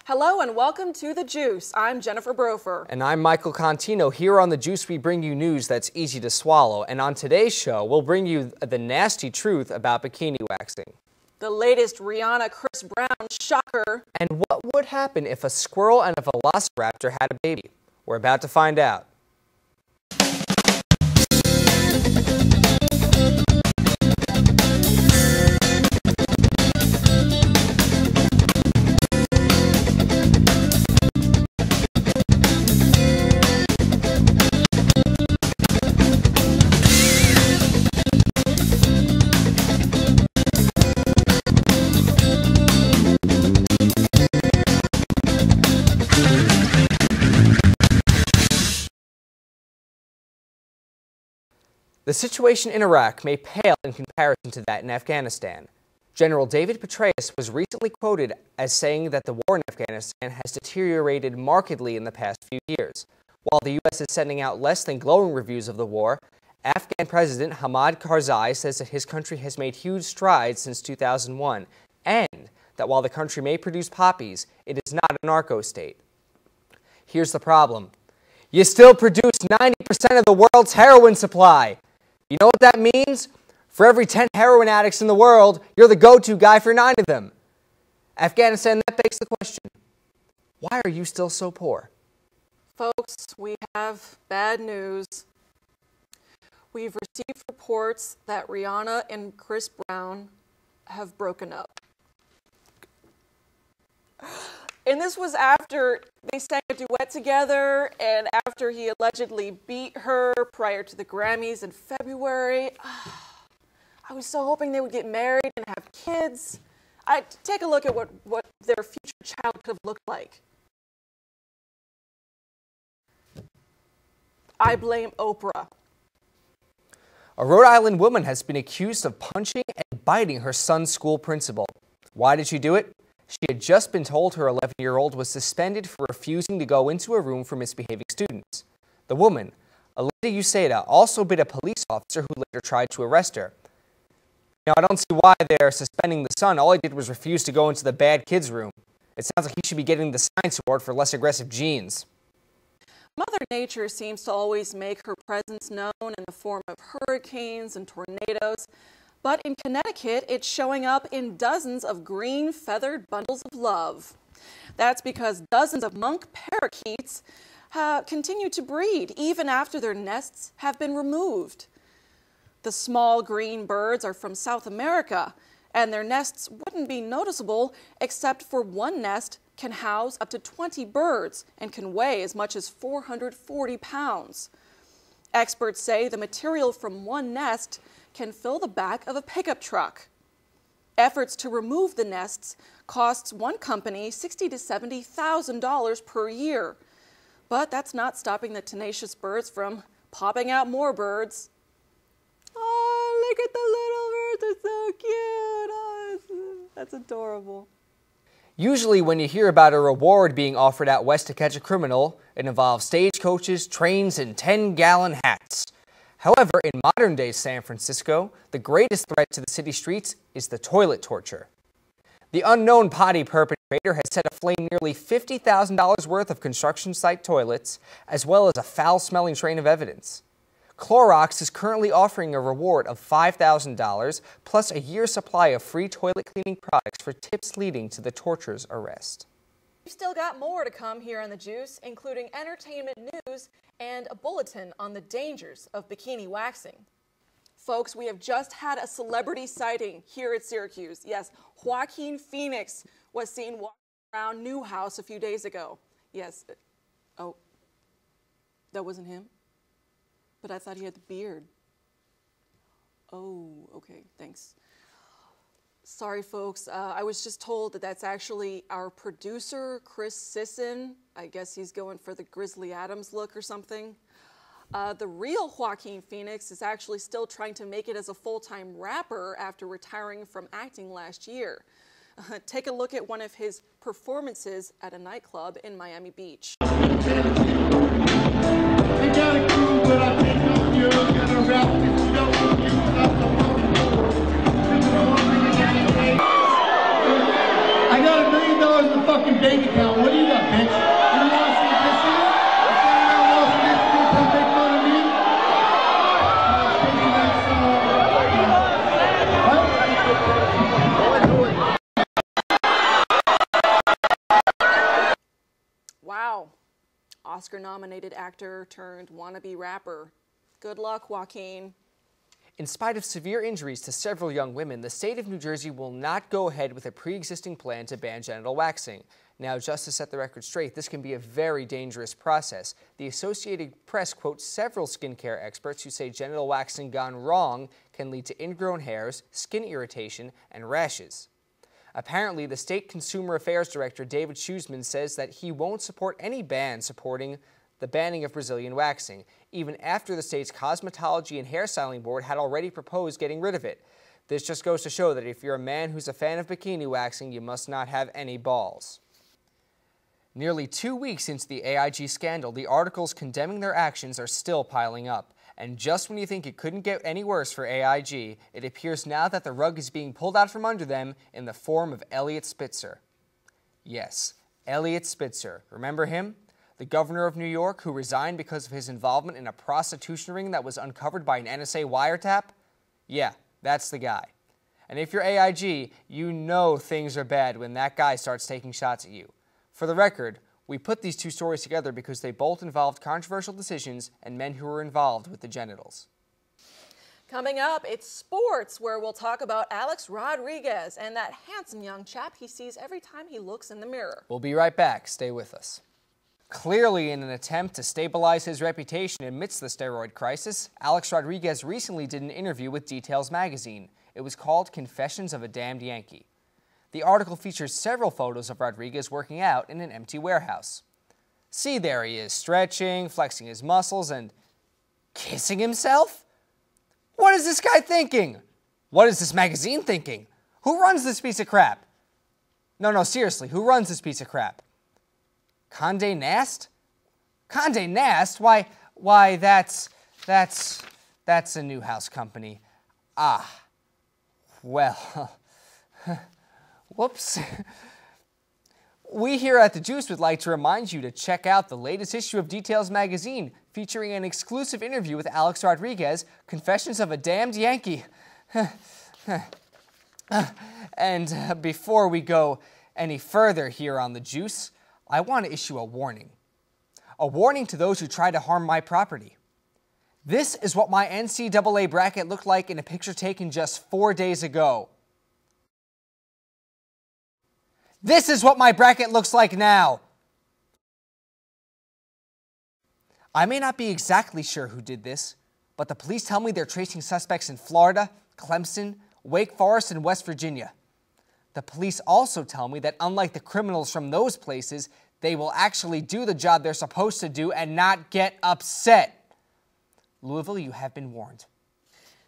Hello and welcome to The Juice. I'm Jennifer Brofer. And I'm Michael Contino. Here on The Juice, we bring you news that's easy to swallow. And on today's show, we'll bring you the nasty truth about bikini waxing. The latest Rihanna-Chris Brown shocker. And what would happen if a squirrel and a velociraptor had a baby? We're about to find out. The situation in Iraq may pale in comparison to that in Afghanistan. General David Petraeus was recently quoted as saying that the war in Afghanistan has deteriorated markedly in the past few years. While the U.S. is sending out less than glowing reviews of the war, Afghan President Hamid Karzai says that his country has made huge strides since 2001, and that while the country may produce poppies, it is not a narco state. Here's the problem. You still produce 90% of the world's heroin supply. You know what that means? For every 10 heroin addicts in the world, you're the go-to guy for 9 of them. Afghanistan, that begs the question, why are you still so poor? Folks, we have bad news. We've received reports that Rihanna and Chris Brown have broken up. And this was after they sang a duet together and after he allegedly beat her prior to the Grammys in February. I was so hoping they would get married and have kids. Take a look at what their future child could have looked like. I blame Oprah. A Rhode Island woman has been accused of punching and biting her son's school principal. Why did she do it? She had just been told her 11-year-old was suspended for refusing to go into a room for misbehaving students. The woman, Alida Uceda, also bit a police officer who later tried to arrest her. Now, I don't see why they're suspending the son. All he did was refuse to go into the bad kids' room. It sounds like he should be getting the Science Award for less aggressive genes. Mother Nature seems to always make her presence known in the form of hurricanes and tornadoes. But in Connecticut, it's showing up in dozens of green feathered bundles of love. That's because dozens of monk parakeets continue to breed even after their nests have been removed. The small green birds are from South America, and their nests wouldn't be noticeable except for one nest can house up to 20 birds and can weigh as much as 440 pounds. Experts say the material from one nest can fill the back of a pickup truck. Efforts to remove the nests costs one company $60,000 to $70,000 per year. But that's not stopping the tenacious birds from popping out more birds. Oh, look at the little birds, they're so cute. Oh, that's adorable. Usually when you hear about a reward being offered out west to catch a criminal, it involves stagecoaches, trains, and 10-gallon hats. However, in modern-day San Francisco, the greatest threat to the city streets is the toilet torture. The unknown potty perpetrator has set aflame nearly $50,000 worth of construction site toilets, as well as a foul-smelling train of evidence. Clorox is currently offering a reward of $5,000 plus a year's supply of free toilet cleaning products for tips leading to the torture's arrest. We've still got more to come here on The Juice, including entertainment news and a bulletin on the dangers of bikini waxing. Folks, we have just had a celebrity sighting here at Syracuse. Yes, Joaquin Phoenix was seen walking around Newhouse a few days ago. Yes. Oh, that wasn't him? But I thought he had the beard. Oh, okay, thanks. Sorry, folks. I was just told that that's actually our producer, Chris Sisson. I guess he's going for the Grizzly Adams look or something. The real Joaquin Phoenix is actually still trying to make it as a full-time rapper after retiring from acting last year. Take a look at one of his performances at a nightclub in Miami Beach. I got $1 million in the fucking bank account. What do you got, bitch? You don't want to see this shit? You stand around Wall Street to come make fun of me? Wow. Oscar-nominated actor turned wannabe rapper. Good luck, Joaquin. In spite of severe injuries to several young women, the state of New Jersey will not go ahead with a pre-existing plan to ban genital waxing. Now, just to set the record straight, this can be a very dangerous process. The Associated Press quotes several skincare experts who say genital waxing gone wrong can lead to ingrown hairs, skin irritation, and rashes. Apparently, the state consumer affairs director, David Schussman, says that he won't support any ban supporting the banning of Brazilian waxing, even after the state's Cosmetology and Hairstyling Board had already proposed getting rid of it. This just goes to show that if you're a man who's a fan of bikini waxing, you must not have any balls. Nearly 2 weeks into the AIG scandal, the articles condemning their actions are still piling up. And just when you think it couldn't get any worse for AIG, it appears now that the rug is being pulled out from under them in the form of Eliot Spitzer. Yes, Eliot Spitzer. Remember him? The governor of New York who resigned because of his involvement in a prostitution ring that was uncovered by an NSA wiretap? Yeah, that's the guy. And if you're AIG, you know things are bad when that guy starts taking shots at you. For the record, we put these two stories together because they both involved controversial decisions and men who were involved with the genitals. Coming up, it's sports, where we'll talk about Alex Rodriguez and that handsome young chap he sees every time he looks in the mirror. We'll be right back. Stay with us. Clearly, in an attempt to stabilize his reputation amidst the steroid crisis, Alex Rodriguez recently did an interview with Details magazine. It was called Confessions of a Damned Yankee. The article features several photos of Rodriguez working out in an empty warehouse. See, there he is, stretching, flexing his muscles, and kissing himself? What is this guy thinking? What is this magazine thinking? Who runs this piece of crap? No, seriously, who runs this piece of crap? Condé Nast? Condé Nast? Why, that's a Newhouse company. Ah, well, whoops. We here at The Juice would like to remind you to check out the latest issue of Details magazine, featuring an exclusive interview with Alex Rodriguez, Confessions of a Damned Yankee. And before we go any further here on The Juice, I want to issue a warning. A warning to those who try to harm my property. This is what my NCAA bracket looked like in a picture taken just 4 days ago. This is what my bracket looks like now. I may not be exactly sure who did this, but the police tell me they're tracing suspects in Florida, Clemson, Wake Forest, and West Virginia. The police also tell me that unlike the criminals from those places, they will actually do the job they're supposed to do and not get upset. Louisville, you have been warned.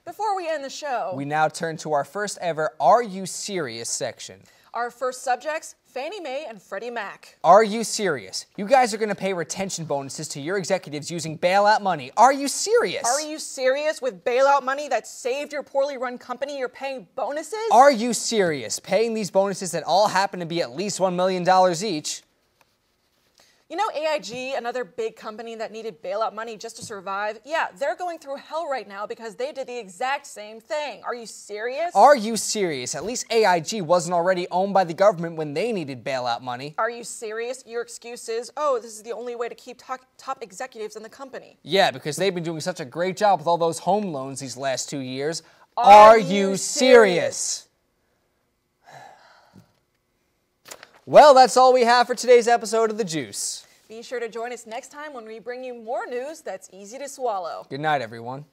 Before we end the show, we now turn to our first ever Are You Serious section. Our first subjects, Fannie Mae and Freddie Mac. Are you serious? You guys are going to pay retention bonuses to your executives using bailout money. Are you serious? Are you serious? With bailout money that saved your poorly run company, you're paying bonuses? Are you serious? Paying these bonuses that all happen to be at least $1 million each. You know AIG, another big company that needed bailout money just to survive? Yeah, they're going through hell right now because they did the exact same thing. Are you serious? Are you serious? At least AIG wasn't already owned by the government when they needed bailout money. Are you serious? Your excuse is, oh, this is the only way to keep top executives in the company. Yeah, because they've been doing such a great job with all those home loans these last 2 years. Are you serious? Well, that's all we have for today's episode of The Juice. Be sure to join us next time when we bring you more news that's easy to swallow. Good night, everyone.